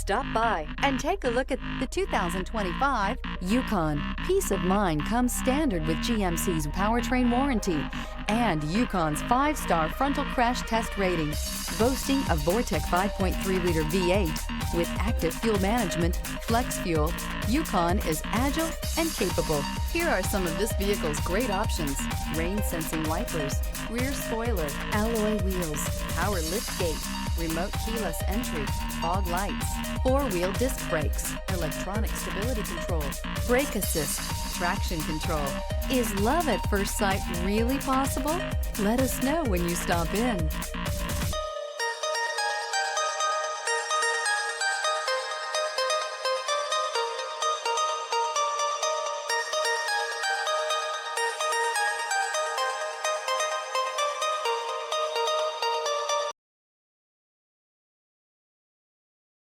Stop by and take a look at the 2025 Yukon. Peace of mind comes standard with GMC's powertrain warranty and Yukon's 5-star frontal crash test rating. Boasting a Vortec 5.3-liter V8 with active fuel management, flex fuel, Yukon is agile and capable. Here are some of this vehicle's great options: rain-sensing wipers, rear spoiler, alloy wheels, power liftgate, remote keyless entry, fog lights, 4-wheel disc brakes, electronic stability control, brake assist, traction control. Is love at first sight really possible? Let us know when you stop in.